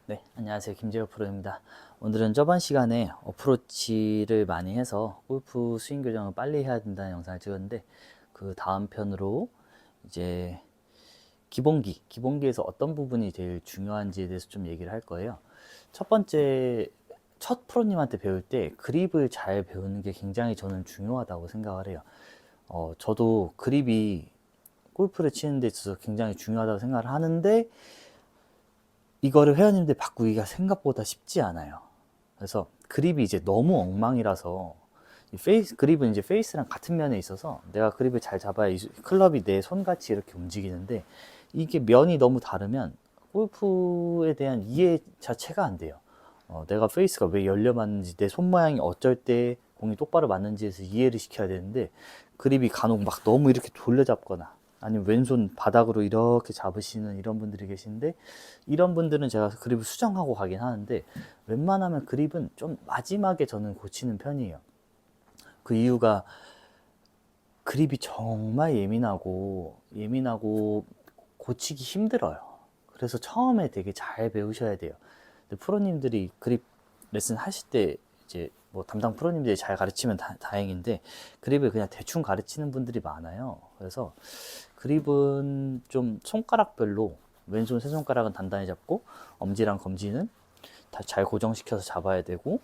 네, 안녕하세요. 김재호 프로입니다. 오늘은 저번 시간에 어프로치를 많이 해서 골프 스윙 교정을 빨리 해야 된다는 영상을 찍었는데, 그 다음 편으로 이제 기본기에서 어떤 부분이 제일 중요한지에 대해서 좀 얘기를 할 거예요. 첫 번째, 첫 프로님한테 배울 때 그립을 잘 배우는 게 굉장히 저는 중요하다고 생각을 해요. 저도 그립이 골프를 치는 데 있어서 굉장히 중요하다고 생각을 하는데, 이거를 회원님들 바꾸기가 생각보다 쉽지 않아요. 그래서 그립이 이제 너무 엉망이라서, 그립은 이제 페이스랑 같은 면에 있어서 내가 그립을 잘 잡아야 이 클럽이 내 손같이 이렇게 움직이는데, 이게 면이 너무 다르면 골프에 대한 이해 자체가 안 돼요. 내가 페이스가 왜 열려 맞는지, 내 손 모양이 어쩔 때 공이 똑바로 맞는지에서 이해를 시켜야 되는데, 그립이 간혹 막 너무 이렇게 돌려잡거나 아니면 왼손 바닥으로 이렇게 잡으시는 이런 분들이 계신데, 이런 분들은 제가 그립을 수정하고 가긴 하는데, 웬만하면 그립은 좀 마지막에 저는 고치는 편이에요. 그 이유가 그립이 정말 예민하고 고치기 힘들어요. 그래서 처음에 되게 잘 배우셔야 돼요. 근데 프로님들이 그립 레슨 하실 때 이제 뭐 담당 프로님들이 잘 가르치면 다행인데, 그립을 그냥 대충 가르치는 분들이 많아요. 그래서 그립은 좀 손가락별로, 왼손 세 손가락은 단단히 잡고 엄지랑 검지는 다 잘 고정시켜서 잡아야 되고,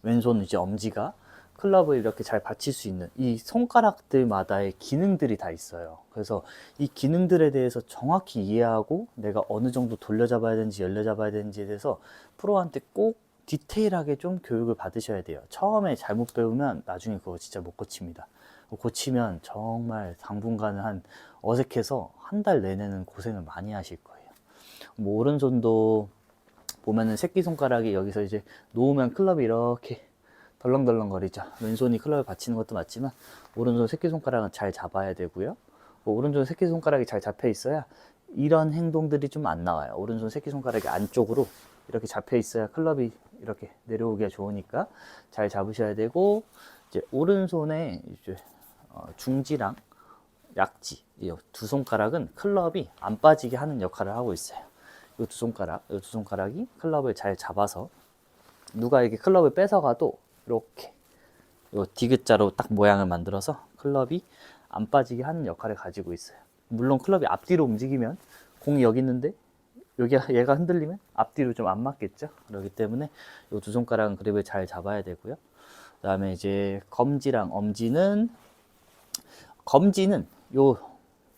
왼손 이제 엄지가 클럽을 이렇게 잘 받칠 수 있는 이 손가락들마다의 기능들이 다 있어요. 그래서 이 기능들에 대해서 정확히 이해하고 내가 어느 정도 돌려잡아야 되는지 열려잡아야 되는지에 대해서 프로한테 꼭 디테일하게 좀 교육을 받으셔야 돼요. 처음에 잘못 배우면 나중에 그거 진짜 못 고칩니다. 고치면 정말 당분간은 어색해서 한 달 내내는 고생을 많이 하실 거예요. 뭐 오른손도 보면은 새끼손가락이 여기서 이제 놓으면 클럽이 이렇게 덜렁덜렁거리죠. 왼손이 클럽을 받치는 것도 맞지만 오른손 새끼손가락은 잘 잡아야 되고요. 오른손 새끼손가락이 잘 잡혀 있어야 이런 행동들이 좀 안 나와요. 오른손 새끼손가락이 안쪽으로 이렇게 잡혀 있어야 클럽이 이렇게 내려오기가 좋으니까 잘 잡으셔야 되고, 이제 오른손에 이제 중지랑 약지, 이 두 손가락은 클럽이 안 빠지게 하는 역할을 하고 있어요. 이 두 손가락이 클럽을 잘 잡아서 누가 이렇게 클럽을 뺏어가도 이렇게 요 디귿자로 딱 모양을 만들어서 클럽이 안 빠지게 하는 역할을 가지고 있어요. 물론 클럽이 앞뒤로 움직이면 공이 여기 있는데 얘가 흔들리면 앞뒤로 좀 안 맞겠죠. 그렇기 때문에 이 두 손가락은 그립을 잘 잡아야 되고요. 그 다음에 이제 검지는 요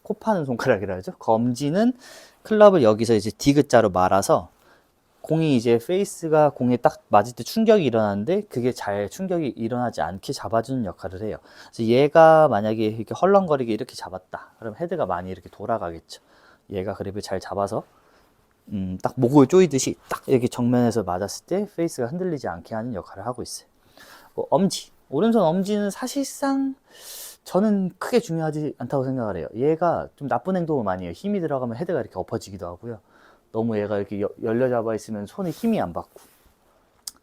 코 파는 손가락이라 하죠. 검지는 클럽을 여기서 이제 디귿자로 말아서 공이 이제 페이스가 공에 딱 맞을 때 충격이 일어나는데, 그게 잘 충격이 일어나지 않게 잡아주는 역할을 해요. 그래서 얘가 만약에 이렇게 헐렁거리게 이렇게 잡았다, 그럼 헤드가 많이 이렇게 돌아가겠죠. 얘가 그립을 잘 잡아서 딱 목을 조이듯이 딱 이렇게 정면에서 맞았을 때 페이스가 흔들리지 않게 하는 역할을 하고 있어요. 오른손 엄지는 사실상 저는 크게 중요하지 않다고 생각을 해요. 얘가 좀 나쁜 행동을 많이 해요. 힘이 들어가면 헤드가 이렇게 엎어지기도 하고요. 너무 얘가 이렇게 열려 잡아 있으면 손에 힘이 안 받고.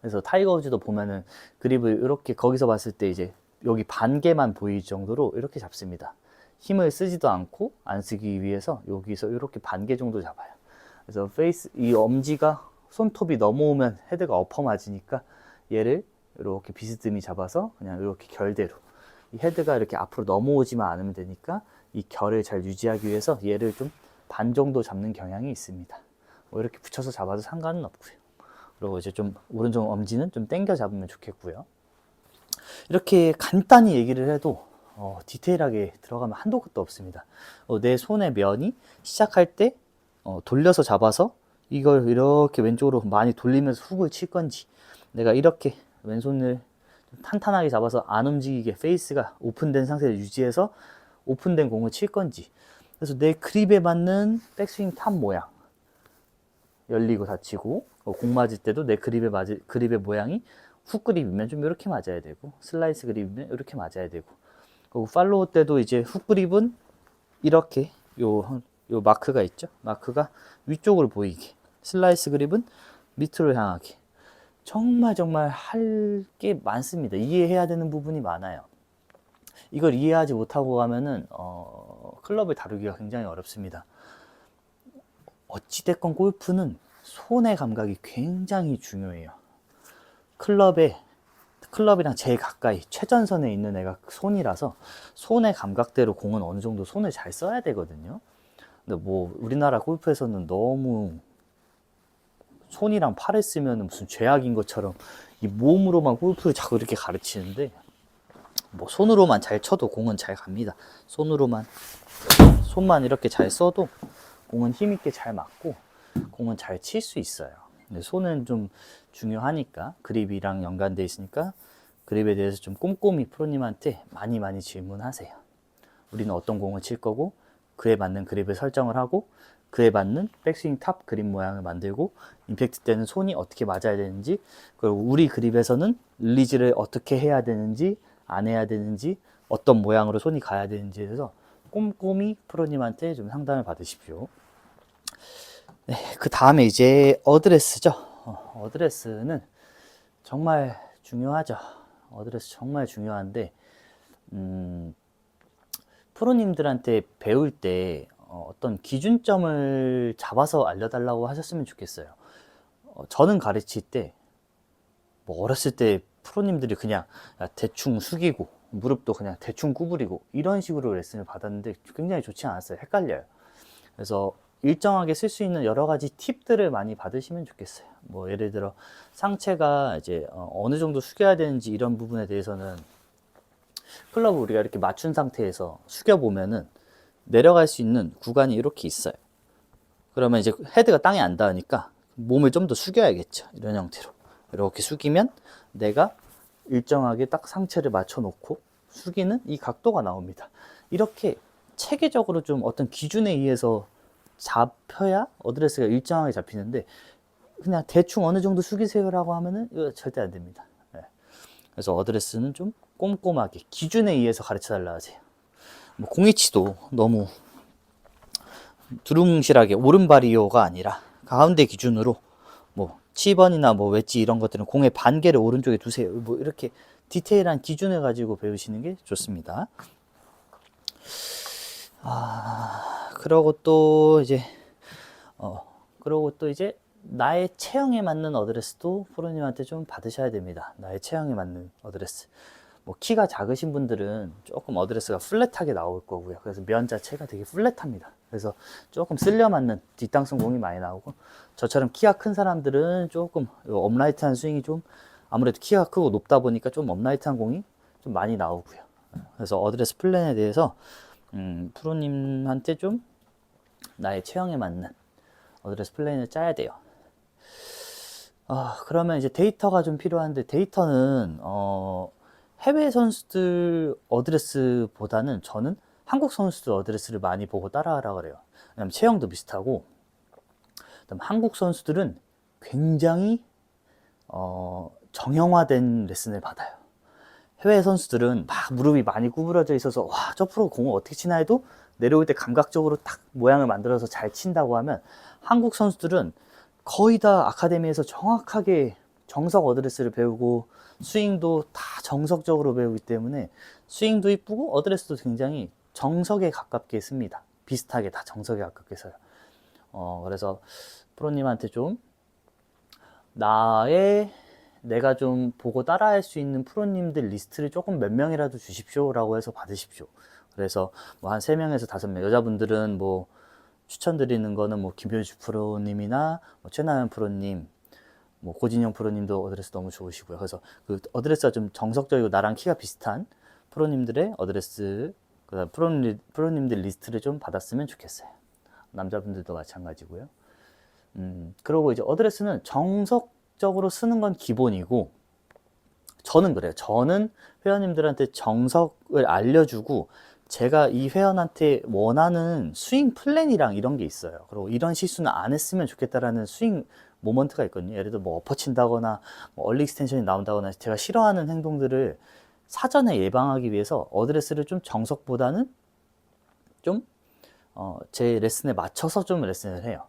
그래서 타이거 우즈도 보면은 그립을 이렇게 거기서 봤을 때 이제 여기 반개만 보일 정도로 이렇게 잡습니다. 힘을 쓰지도 않고 안 쓰기 위해서 여기서 이렇게 반개 정도 잡아요. 그래서 이 엄지가 손톱이 넘어오면 헤드가 엎어 맞으니까 얘를 이렇게 비스듬히 잡아서 그냥 이렇게 결대로, 이 헤드가 이렇게 앞으로 넘어오지만 않으면 되니까 이 결을 잘 유지하기 위해서 얘를 좀 반 정도 잡는 경향이 있습니다. 뭐 이렇게 붙여서 잡아도 상관은 없고요. 그리고 이제 좀 오른쪽 엄지는 좀 당겨 잡으면 좋겠고요. 이렇게 간단히 얘기를 해도 디테일하게 들어가면 한도 끝도 없습니다. 내 손의 면이 시작할 때 돌려서 잡아서 이걸 이렇게 왼쪽으로 많이 돌리면서 훅을 칠 건지, 내가 이렇게 왼손을 탄탄하게 잡아서 안 움직이게 페이스가 오픈된 상태를 유지해서 오픈된 공을 칠 건지, 그래서 내 그립에 맞는 백스윙 탑 모양, 열리고 닫히고, 공 맞을 때도 내 그립의 모양이 훅 그립이면 좀 이렇게 맞아야 되고, 슬라이스 그립이면 이렇게 맞아야 되고, 그리고 팔로우 때도 이제 훅 그립은 이렇게 요 마크가 있죠. 마크가 위쪽으로 보이게, 슬라이스 그립은 밑으로 향하게. 정말 할 게 많습니다. 이해해야 되는 부분이 많아요. 이걸 이해하지 못하고 가면은 클럽을 다루기가 굉장히 어렵습니다. 어찌됐건 골프는 손의 감각이 굉장히 중요해요. 클럽이랑 제일 가까이 최전선에 있는 애가 손이라서 손의 감각대로 공은 어느 정도 손을 잘 써야 되거든요. 근데 뭐 우리나라 골프에서는 너무 손이랑 팔을 쓰면 무슨 죄악인 것처럼 이 몸으로만 골프를 자꾸 이렇게 가르치는데, 뭐 손으로만 잘 쳐도 공은 잘 갑니다. 손만 이렇게 잘 써도 공은 힘있게 잘 맞고 공은 잘 칠 수 있어요. 근데 손은 좀 중요하니까, 그립이랑 연관돼 있으니까 그립에 대해서 좀 꼼꼼히 프로님한테 많이 질문하세요. 우리는 어떤 공을 칠 거고, 그에 맞는 그립을 설정을 하고, 그에 맞는 백스윙 탑 그립 모양을 만들고, 임팩트 때는 손이 어떻게 맞아야 되는지, 그리고 우리 그립에서는 릴리즈를 어떻게 해야 되는지, 안 해야 되는지, 어떤 모양으로 손이 가야 되는지에 대해서 꼼꼼히 프로님한테 좀 상담을 받으십시오. 네, 그 다음에 이제 어드레스죠. 어드레스는 정말 중요하죠. 어드레스 정말 중요한데, 프로님들한테 배울 때 어떤 기준점을 잡아서 알려달라고 하셨으면 좋겠어요. 저는 가르칠 때, 뭐 어렸을 때 프로님들이 그냥 대충 숙이고, 무릎도 그냥 대충 구부리고, 이런 식으로 레슨을 받았는데 굉장히 좋지 않았어요. 헷갈려요. 그래서 일정하게 쓸 수 있는 여러 가지 팁들을 많이 받으시면 좋겠어요. 뭐 예를 들어 상체가 이제 어느 정도 숙여야 되는지 이런 부분에 대해서는 클럽을 우리가 이렇게 맞춘 상태에서 숙여 보면은 내려갈 수 있는 구간이 이렇게 있어요. 그러면 이제 헤드가 땅에 안 닿으니까 몸을 좀 더 숙여야겠죠. 이런 형태로 이렇게 숙이면 내가 일정하게 딱 상체를 맞춰 놓고 숙이는 이 각도가 나옵니다. 이렇게 체계적으로 좀 어떤 기준에 의해서 잡혀야 어드레스가 일정하게 잡히는데, 그냥 대충 어느 정도 숙이세요라고 하면은 이거 절대 안 됩니다. 네. 그래서 어드레스는 좀 꼼꼼하게 기준에 의해서 가르쳐 달라 하세요. 뭐 공이치도 너무 두룽실하게 오른발이요가 아니라 가운데 기준으로 뭐 7번이나 뭐 웨지 이런 것들은 공의 반개를 오른쪽에 두세요. 뭐 이렇게 디테일한 기준을 가지고 배우시는 게 좋습니다. 그러고 또 이제 나의 체형에 맞는 어드레스도 프로님한테 좀 받으셔야 됩니다. 나의 체형에 맞는 어드레스. 뭐 키가 작으신 분들은 조금 어드레스가 플랫하게 나올 거고요. 그래서 면 자체가 되게 플랫합니다. 그래서 조금 쓸려 맞는 뒷땅성 공이 많이 나오고, 저처럼 키가 큰 사람들은 조금 업라이트한 스윙이 좀, 아무래도 키가 크고 높다 보니까 좀 업라이트한 공이 좀 많이 나오고요. 그래서 어드레스 플랜에 대해서 프로님한테 좀 나의 체형에 맞는 어드레스 플랜을 짜야 돼요. 그러면 이제 데이터가 좀 필요한데, 데이터는 해외 선수들 어드레스보다는 저는 한국 선수들 어드레스를 많이 보고 따라하라 그래요. 왜냐면 체형도 비슷하고, 그다음 한국 선수들은 굉장히 정형화된 레슨을 받아요. 해외 선수들은 막 무릎이 많이 구부러져 있어서 와, 저 프로 공을 어떻게 치나 해도 내려올 때 감각적으로 딱 모양을 만들어서 잘 친다고 하면, 한국 선수들은 거의 다 아카데미에서 정확하게 정석 어드레스를 배우고 스윙도 다 정석적으로 배우기 때문에 스윙도 이쁘고 어드레스도 굉장히 정석에 가깝게 씁니다. 비슷하게 다 정석에 가깝게 써요. 그래서 프로님한테 좀 내가 좀 보고 따라할 수 있는 프로님들 리스트를 조금 몇 명이라도 주십시오 라고 해서 받으십시오. 그래서 뭐 한 3명에서 5명, 여자분들은 뭐 추천드리는 거는 뭐 김효주 프로님이나 뭐 최나연 프로님, 뭐 고진영 프로님도 어드레스 너무 좋으시고요. 그래서 그 어드레스가 좀 정석적이고 나랑 키가 비슷한 프로님들의 어드레스, 그다음 프로님들 리스트를 좀 받았으면 좋겠어요. 남자분들도 마찬가지고요. 그리고 이제 어드레스는 정석적으로 쓰는 건 기본이고, 저는 그래요. 저는 회원님들한테 정석을 알려주고, 제가 이 회원한테 원하는 스윙 플랜이랑 이런 게 있어요. 그리고 이런 실수는 안 했으면 좋겠다라는 스윙 모먼트가 있거든요. 예를 들어 뭐 엎어 친다거나 뭐 얼리 익스텐션이 나온다거나 제가 싫어하는 행동들을 사전에 예방하기 위해서 어드레스를 좀 정석보다는 좀 제 레슨에 맞춰서 좀 레슨을 해요.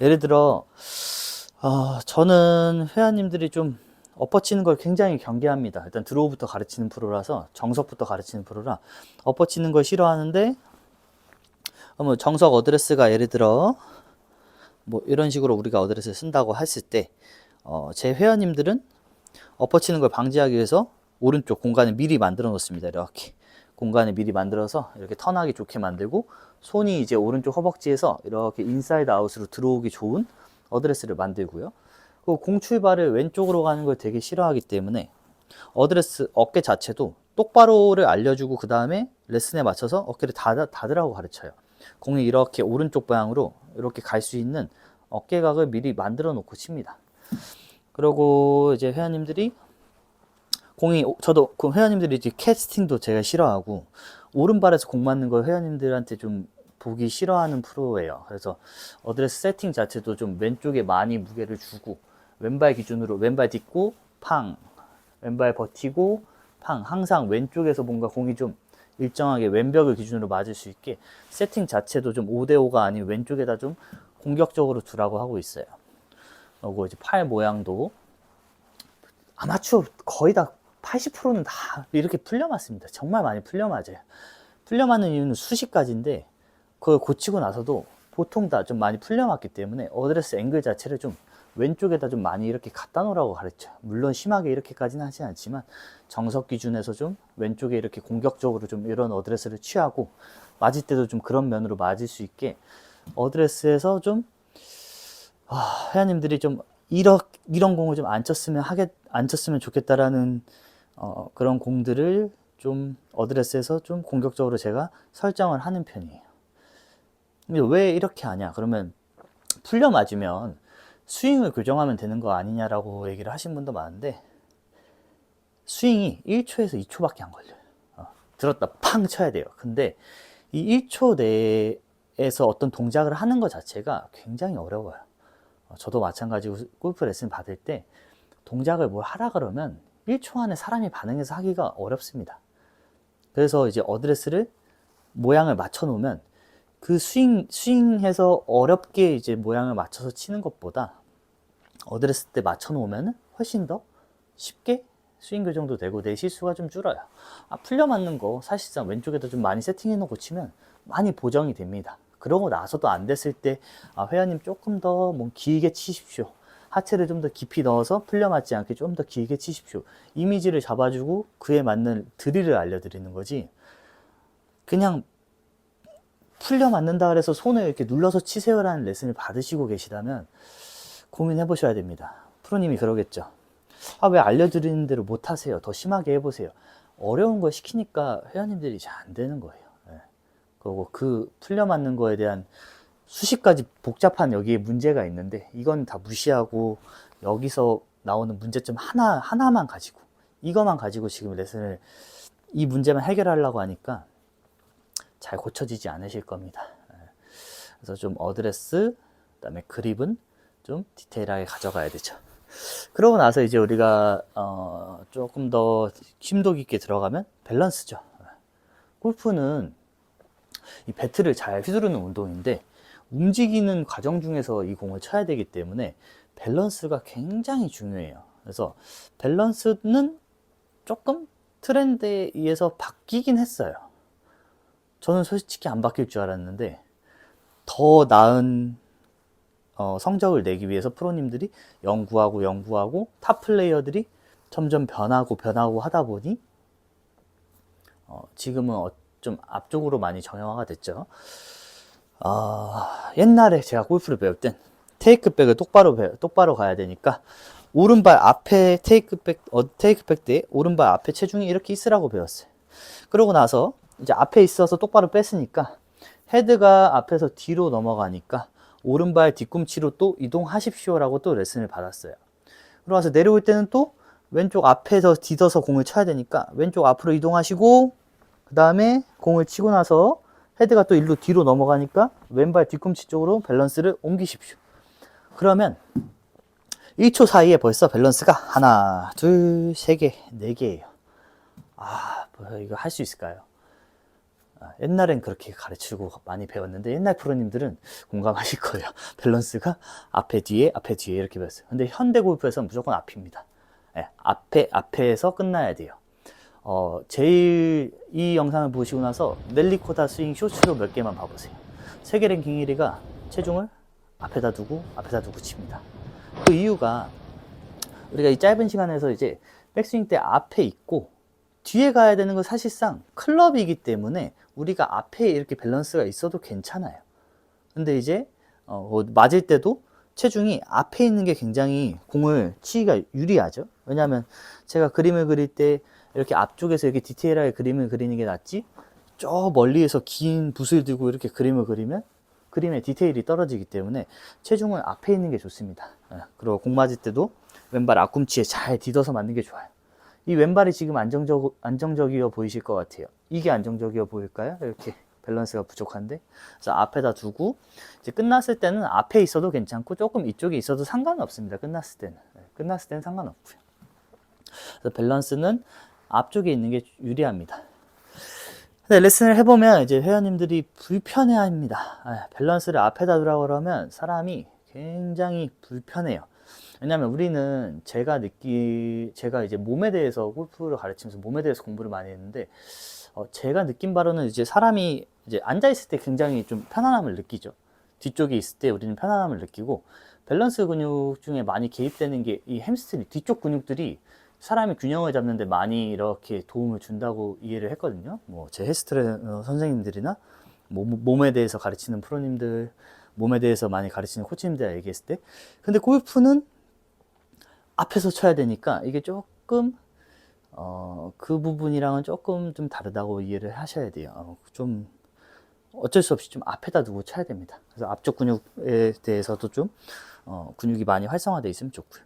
예를 들어 저는 회원님들이 좀 엎어치는 걸 굉장히 경계합니다. 일단 드로우부터 가르치는 프로라서, 정석부터 가르치는 프로라 엎어치는 걸 싫어하는데, 정석 어드레스가 예를 들어 뭐 이런 식으로 우리가 어드레스를 쓴다고 했을 때 제 회원님들은 엎어치는 걸 방지하기 위해서 오른쪽 공간을 미리 만들어 놓습니다. 이렇게 공간을 미리 만들어서 이렇게 턴하기 좋게 만들고, 손이 이제 오른쪽 허벅지에서 이렇게 인사이드 아웃으로 들어오기 좋은 어드레스를 만들고요. 그 공 출발을 왼쪽으로 가는 걸 되게 싫어하기 때문에 어드레스 어깨 자체도 똑바로를 알려주고, 그 다음에 레슨에 맞춰서 어깨를 닫으라고 가르쳐요. 공이 이렇게 오른쪽 방향으로 이렇게 갈 수 있는 어깨각을 미리 만들어 놓고 칩니다. 그리고 이제 회원님들이 저도 그 회원님들이 이제 캐스팅도 제가 싫어하고, 오른발에서 공 맞는 걸 회원님들한테 좀 보기 싫어하는 프로예요. 그래서 어드레스 세팅 자체도 좀 왼쪽에 많이 무게를 주고, 왼발 기준으로 왼발 딛고 팡, 왼발 버티고 팡, 항상 왼쪽에서 뭔가 공이 좀 일정하게 왼벽을 기준으로 맞을 수 있게 세팅 자체도 좀 5대5가 아닌 왼쪽에다 좀 공격적으로 두라고 하고 있어요. 그리고 이제 팔 모양도 아마추어 거의 다 80%는 다 이렇게 풀려 맞습니다. 정말 많이 풀려 맞아요. 풀려 맞는 이유는 수십 가지인데, 그걸 고치고 나서도 보통 다 좀 많이 풀려 맞기 때문에 어드레스 앵글 자체를 좀 왼쪽에다 좀 많이 이렇게 갖다 놓으라고 가르쳐요. 물론 심하게 이렇게까지는 하진 않지만 정석 기준에서 좀 왼쪽에 이렇게 공격적으로 좀 이런 어드레스를 취하고, 맞을 때도 좀 그런 면으로 맞을 수 있게 어드레스에서 좀 회원님들이 좀 이런 공을 좀 안 쳤으면 좋겠다라는 그런 공들을 좀 어드레스에서 좀 공격적으로 제가 설정을 하는 편이에요. 근데 왜 이렇게 하냐? 그러면 풀려 맞으면 스윙을 교정하면 되는 거 아니냐라고 얘기를 하신 분도 많은데, 스윙이 1초에서 2초밖에 안 걸려요. 들었다 팡 쳐야 돼요. 근데 이 1초 내에서 어떤 동작을 하는 것 자체가 굉장히 어려워요. 저도 마찬가지고 골프 레슨 받을 때 동작을 뭘 하라 그러면 1초 안에 사람이 반응해서 하기가 어렵습니다. 그래서 이제 어드레스를 모양을 맞춰 놓으면 그 스윙해서 어렵게 이제 모양을 맞춰서 치는 것보다 어드레스 때 맞춰 놓으면 훨씬 더 쉽게 스윙 교정도 되고 내 실수가 좀 줄어요. 풀려 맞는 거 사실상 왼쪽에다 좀 많이 세팅해 놓고 치면 많이 보정이 됩니다. 그러고 나서도 안 됐을 때 회원님 조금 더 뭐 길게 치십시오. 하체를 좀 더 깊이 넣어서 풀려 맞지 않게 좀 더 길게 치십시오. 이미지를 잡아주고 그에 맞는 드릴을 알려드리는 거지, 그냥 풀려 맞는다 그래서 손을 이렇게 눌러서 치세요라는 레슨을 받으시고 계시다면 고민해 보셔야 됩니다. 프로님이 그러겠죠. 왜 알려드리는 대로 못 하세요? 더 심하게 해보세요. 어려운 걸 시키니까 회원님들이 잘 안 되는 거예요. 그리고 그 풀려 맞는 거에 대한 수십 가지 복잡한 여기에 문제가 있는데, 이건 다 무시하고 여기서 나오는 문제점 하나만 가지고, 이거만 가지고 지금 레슨을 이 문제만 해결하려고 하니까 잘 고쳐지지 않으실 겁니다. 그래서 좀 어드레스, 그다음에 그립은 좀 디테일하게 가져가야 되죠. 그러고 나서 이제 우리가 조금 더 심도 깊게 들어가면 밸런스죠. 골프는 이 배트를 잘 휘두르는 운동인데, 움직이는 과정 중에서 이 공을 쳐야 되기 때문에 밸런스가 굉장히 중요해요. 그래서 밸런스는 조금 트렌드에 의해서 바뀌긴 했어요. 저는 솔직히 안 바뀔 줄 알았는데, 더 나은 성적을 내기 위해서 프로님들이 연구하고 탑 플레이어들이 점점 변하고 하다 보니 지금은 좀 앞쪽으로 많이 정형화가 됐죠. 옛날에 제가 골프를 배울 땐 테이크백을 똑바로 가야 되니까 오른발 앞에 테이크백 때 오른발 앞에 체중이 이렇게 있으라고 배웠어요. 그러고 나서 이제 앞에 있어서 똑바로 뺐으니까 헤드가 앞에서 뒤로 넘어가니까 오른발 뒤꿈치로 또 이동하십시오라고 또 레슨을 받았어요. 그러고 나서 내려올 때는 또 왼쪽 앞에서 디뎌서 공을 쳐야 되니까 왼쪽 앞으로 이동하시고, 그 다음에 공을 치고 나서 헤드가 또 일로 뒤로 넘어가니까 왼발 뒤꿈치 쪽으로 밸런스를 옮기십시오. 그러면 1초 사이에 벌써 밸런스가 하나, 둘, 세 개, 네 개예요. 뭐 이거 할 수 있을까요? 옛날엔 그렇게 가르치고 많이 배웠는데, 옛날 프로님들은 공감하실 거예요. 밸런스가 앞에 뒤에 이렇게 배웠어요. 근데 현대 골프에서는 무조건 앞입니다. 앞에서 끝나야 돼요. 제일 이 영상을 보시고 나서 넬리 코다 스윙 쇼츠로 몇 개만 봐보세요. 세계 랭킹 1위가 체중을 앞에다 두고 칩니다. 그 이유가 우리가 이 짧은 시간에서 이제 백스윙 때 앞에 있고 뒤에 가야 되는 건 사실상 클럽이기 때문에 우리가 앞에 이렇게 밸런스가 있어도 괜찮아요. 근데 이제 맞을 때도 체중이 앞에 있는 게 굉장히 공을 치기가 유리하죠. 왜냐하면 제가 그림을 그릴 때 이렇게 앞쪽에서 이렇게 디테일하게 그림을 그리는 게 낫지, 저 멀리에서 긴 붓을 들고 이렇게 그림을 그리면 그림의 디테일이 떨어지기 때문에 체중은 앞에 있는 게 좋습니다. 그리고 공 맞을 때도 왼발 앞꿈치에 잘 디뎌서 맞는 게 좋아요. 이 왼발이 지금 안정적이어 보이실 것 같아요. 이게 안정적이어 보일까요? 이렇게 밸런스가 부족한데. 그래서 앞에다 두고 이제 끝났을 때는 앞에 있어도 괜찮고 조금 이쪽에 있어도 상관은 없습니다. 끝났을 때는 상관없고요. 그래서 밸런스는 앞쪽에 있는 게 유리합니다. 근데 레슨을 해보면 이제 회원님들이 불편해합니다. 밸런스를 앞에다 두라고 그러면 사람이 굉장히 불편해요. 왜냐면 우리는 제가 이제 몸에 대해서 골프를 가르치면서 몸에 대해서 공부를 많이 했는데, 제가 느낀 바로는 이제 사람이 이제 앉아있을 때 굉장히 좀 편안함을 느끼죠. 뒤쪽에 있을 때 우리는 편안함을 느끼고, 밸런스 근육 중에 많이 개입되는 게 이 햄스트링, 뒤쪽 근육들이 사람이 균형을 잡는데 많이 이렇게 도움을 준다고 이해를 했거든요. 뭐 제 헬스트레이너 선생님들이나 몸에 대해서 가르치는 프로님들, 몸에 대해서 많이 가르치는 코치님들 얘기했을 때, 근데 골프는 앞에서 쳐야 되니까 이게 조금 그 부분이랑은 조금 좀 다르다고 이해를 하셔야 돼요. 좀 어쩔 수 없이 좀 앞에다 두고 쳐야 됩니다. 그래서 앞쪽 근육에 대해서도 좀 근육이 많이 활성화되어 있으면 좋고요.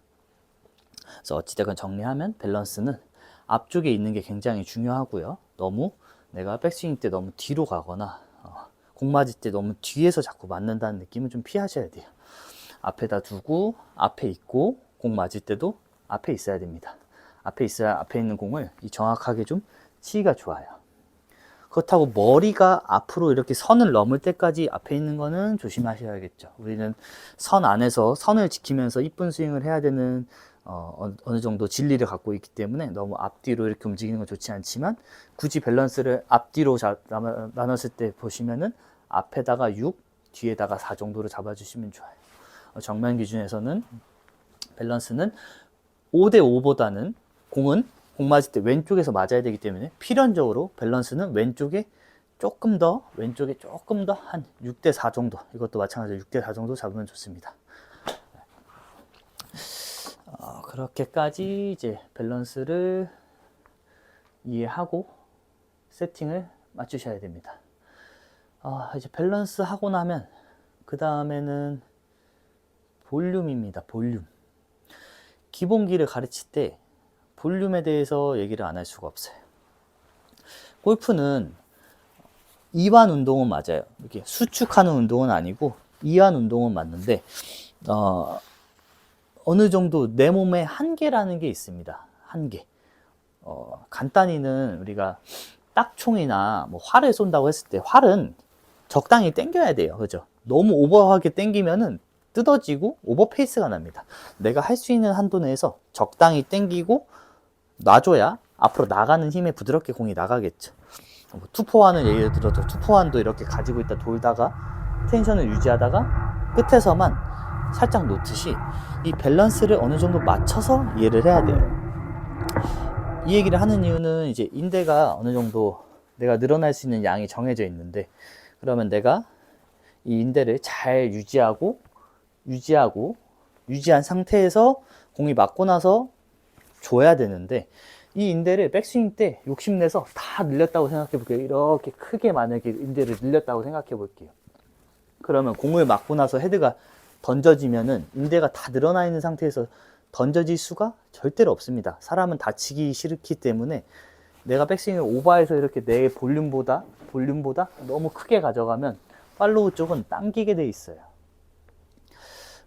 그래서 어찌됐건 정리하면 밸런스는 앞쪽에 있는 게 굉장히 중요하고요. 너무 내가 백스윙 때 너무 뒤로 가거나 공 맞을 때 너무 뒤에서 자꾸 맞는다는 느낌은 좀 피하셔야 돼요. 앞에다 두고 앞에 있고 공 맞을 때도 앞에 있어야 됩니다. 앞에 있어야 앞에 있는 공을 정확하게 좀 치기가 좋아요. 그렇다고 머리가 앞으로 이렇게 선을 넘을 때까지 앞에 있는 거는 조심하셔야겠죠. 우리는 선 안에서 선을 지키면서 이쁜 스윙을 해야 되는 어느 정도 진리를 갖고 있기 때문에 너무 앞뒤로 이렇게 움직이는 건 좋지 않지만, 굳이 밸런스를 앞뒤로 나눴을 때 보시면은 앞에다가 6, 뒤에다가 4 정도로 잡아주시면 좋아요. 정면 기준에서는 밸런스는 5대5보다는 공 맞을 때 왼쪽에서 맞아야 되기 때문에 필연적으로 밸런스는 왼쪽에 조금 더 한 6대4 정도, 이것도 마찬가지로 6대4 정도 잡으면 좋습니다. 그렇게까지 이제 밸런스를 이해하고 세팅을 맞추셔야 됩니다. 이제 밸런스 하고 나면 그 다음에는 볼륨입니다. 볼륨. 기본기를 가르칠 때 볼륨에 대해서 얘기를 안 할 수가 없어요. 골프는 이완 운동은 맞아요. 이렇게 수축하는 운동은 아니고 이완 운동은 맞는데, 어느 정도 내 몸의 한계라는 게 있습니다. 한계. 간단히는 우리가 딱총이나 뭐 활을 쏜다고 했을 때 활은 적당히 당겨야 돼요. 그죠? 너무 오버하게 당기면은 뜯어지고 오버페이스가 납니다. 내가 할 수 있는 한도 내에서 적당히 당기고 놔줘야 앞으로 나가는 힘에 부드럽게 공이 나가겠죠. 투포환은 예를 들어서 투포환도 이렇게 가지고 있다 돌다가 텐션을 유지하다가 끝에서만 살짝 놓듯이 이 밸런스를 어느 정도 맞춰서 이해를 해야 돼요. 이 얘기를 하는 이유는 이제 인대가 어느 정도 내가 늘어날 수 있는 양이 정해져 있는데, 그러면 내가 이 인대를 잘 유지한 상태에서 공이 맞고 나서 줘야 되는데, 이 인대를 백스윙 때 욕심내서 다 늘렸다고 생각해 볼게요. 이렇게 크게 만약에 인대를 늘렸다고 생각해 볼게요. 그러면 공을 맞고 나서 헤드가 던져지면은 인대가 다 늘어나 있는 상태에서 던져질 수가 절대로 없습니다. 사람은 다치기 싫기 때문에 내가 백스윙을 오버해서 이렇게 내 볼륨보다 너무 크게 가져가면 팔로우 쪽은 당기게 돼 있어요.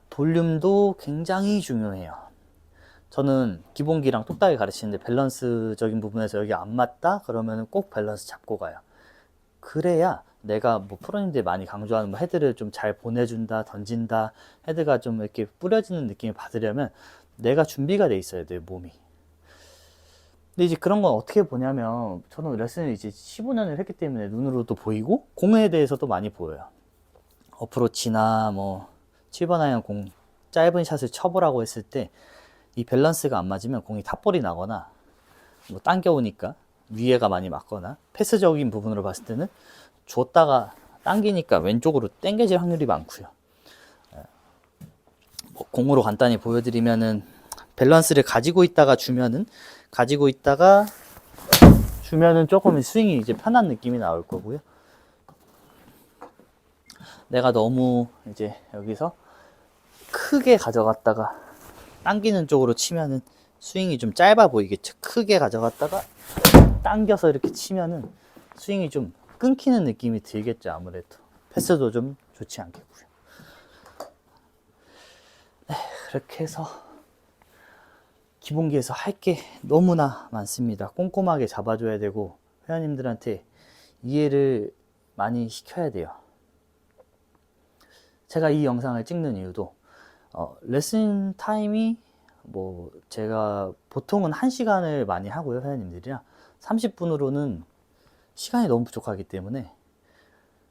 볼륨도 굉장히 중요해요. 저는 기본기랑 똑딱이 가르치는데 밸런스적인 부분에서 여기 안 맞다? 그러면 꼭 밸런스 잡고 가요. 그래야 내가 뭐 프로님들이 많이 강조하는 뭐 헤드를 좀 잘 보내준다, 던진다, 헤드가 좀 이렇게 뿌려지는 느낌을 받으려면 내가 준비가 돼 있어야 돼요, 몸이. 근데 이제 그런 건 어떻게 보냐면, 저는 레슨을 이제 15년을 했기 때문에 눈으로도 보이고 공에 대해서도 많이 보여요. 어프로치나 뭐 7번 아이언 공 짧은 샷을 쳐보라고 했을 때 이 밸런스가 안 맞으면 공이 탑볼이 나거나 뭐 당겨오니까 위에가 많이 맞거나 패스적인 부분으로 봤을 때는 줬다가 당기니까 왼쪽으로 당겨질 확률이 많고요. 뭐 공으로 간단히 보여드리면은 밸런스를 가지고 있다가 주면은 조금 스윙이 이제 편한 느낌이 나올 거고요. 내가 너무 이제 여기서 크게 가져갔다가 당기는 쪽으로 치면은 스윙이 좀 짧아 보이겠죠. 크게 가져갔다가 당겨서 이렇게 치면은 스윙이 좀 끊기는 느낌이 들겠죠. 아무래도 패스도 좀 좋지 않겠고요. 네, 그렇게 해서 기본기에서 할 게 너무나 많습니다. 꼼꼼하게 잡아줘야 되고 회원님들한테 이해를 많이 시켜야 돼요. 제가 이 영상을 찍는 이유도 레슨 타임이 뭐 제가 보통은 1시간을 많이 하고요. 회원님들이랑 30분으로는 시간이 너무 부족하기 때문에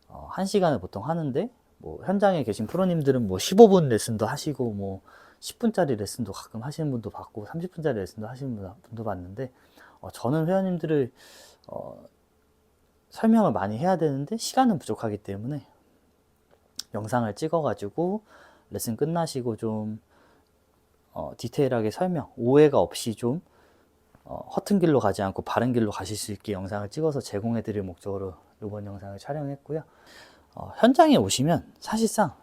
1시간을 보통 하는데 뭐 현장에 계신 프로님들은 뭐 15분 레슨도 하시고 뭐 10분짜리 레슨도 가끔 하시는 분도 봤고 30분짜리 레슨도 하시는 분도 봤는데 저는 회원님들을 설명을 많이 해야 되는데 시간은 부족하기 때문에 영상을 찍어 가지고 레슨 끝나시고 좀 디테일하게 설명, 오해가 없이 좀 허튼 길로 가지 않고 바른 길로 가실 수 있게 영상을 찍어서 제공해 드릴 목적으로 이번 영상을 촬영했고요. 현장에 오시면 사실상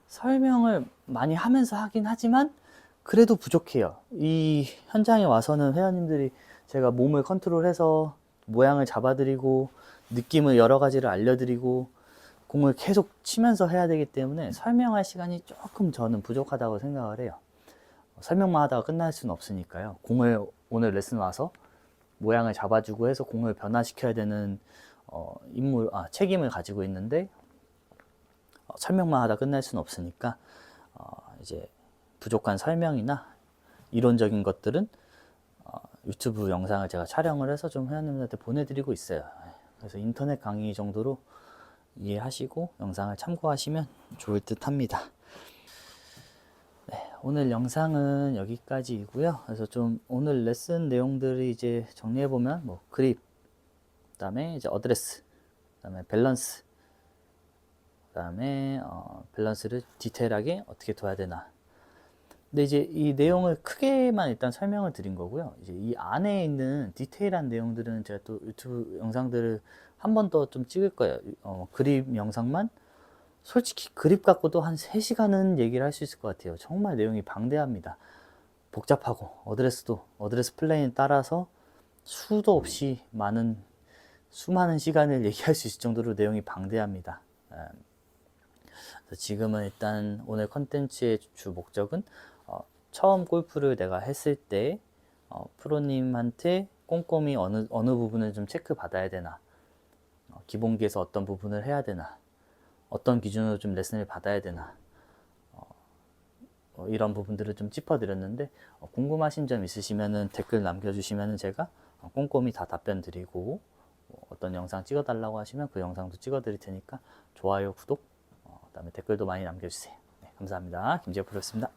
설명을 많이 하면서 하긴 하지만 그래도 부족해요. 이 현장에 와서는 회원님들이 제가 몸을 컨트롤해서 모양을 잡아드리고 느낌을 여러 가지를 알려드리고 공을 계속 치면서 해야 되기 때문에 설명할 시간이 조금 저는 부족하다고 생각을 해요. 설명만 하다가 끝날 수는 없으니까요. 공을 오늘 레슨 와서 모양을 잡아주고 해서 공을 변화시켜야 되는 책임을 가지고 있는데 설명만 하다 끝날 수는 없으니까 이제 부족한 설명이나 이론적인 것들은 유튜브 영상을 제가 촬영을 해서 좀 회원님들한테 보내드리고 있어요. 그래서 인터넷 강의 정도로 이해하시고 영상을 참고하시면 좋을 듯 합니다. 네, 오늘 영상은 여기까지이고요. 그래서 좀 오늘 레슨 내용들이 이제 정리해보면 뭐 그립, 그 다음에 이제 어드레스, 그 다음에 밸런스, 그 다음에 밸런스를 디테일하게 어떻게 둬야 되나. 근데 이제 이 내용을 크게만 일단 설명을 드린 거고요. 이제 이 안에 있는 디테일한 내용들은 제가 또 유튜브 영상들을 한 번 더 좀 찍을 거예요. 그립 영상만 솔직히 그립 갖고도 한 3시간은 얘기를 할 수 있을 것 같아요. 정말 내용이 방대합니다. 복잡하고 어드레스 플레인 따라서 수도 없이 수많은 시간을 얘기할 수 있을 정도로 내용이 방대합니다. 그래서 지금은 일단 오늘 컨텐츠의 주 목적은 처음 골프를 내가 했을 때 프로님한테 꼼꼼히 어느 부분을 좀 체크 받아야 되나, 기본기에서 어떤 부분을 해야 되나, 어떤 기준으로 좀 레슨을 받아야 되나, 이런 부분들을 좀 짚어드렸는데 궁금하신 점 있으시면 댓글 남겨주시면 제가 꼼꼼히 다 답변 드리고 어떤 영상 찍어달라고 하시면 그 영상도 찍어드릴 테니까 좋아요, 구독, 그 다음에 댓글도 많이 남겨주세요. 네, 감사합니다. 김재호 프로였습니다.